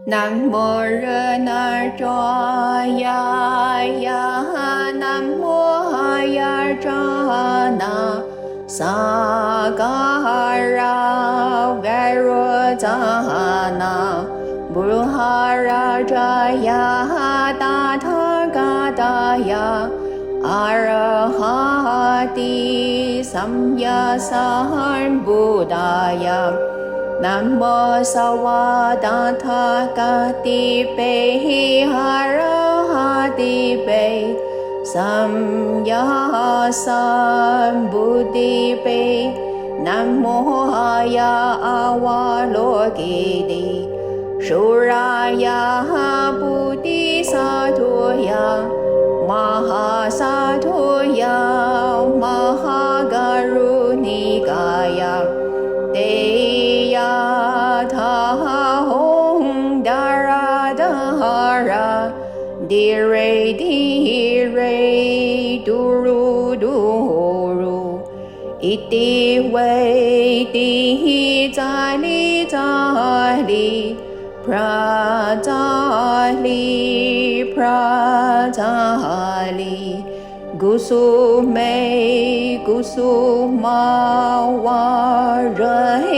Nam mô Rana Jaya Ya Nam mô Haya Jana Sagara Vairojana Buruhara Jaya Tathāgataya Arahati Samyasan Buddhaya Namo Sawadāthāgati Pe Harahati Pe Samyasan Buddhi Pe Namo Haya Avalokitesvara Shuraya Buddhisatoya Mahasatoya Mahagarunikaya Deya Tahong Daradahara Dire Dire Duru Duru Iti Vedi Jali Jali Prajali Prajali Gusume Gusuma Varahe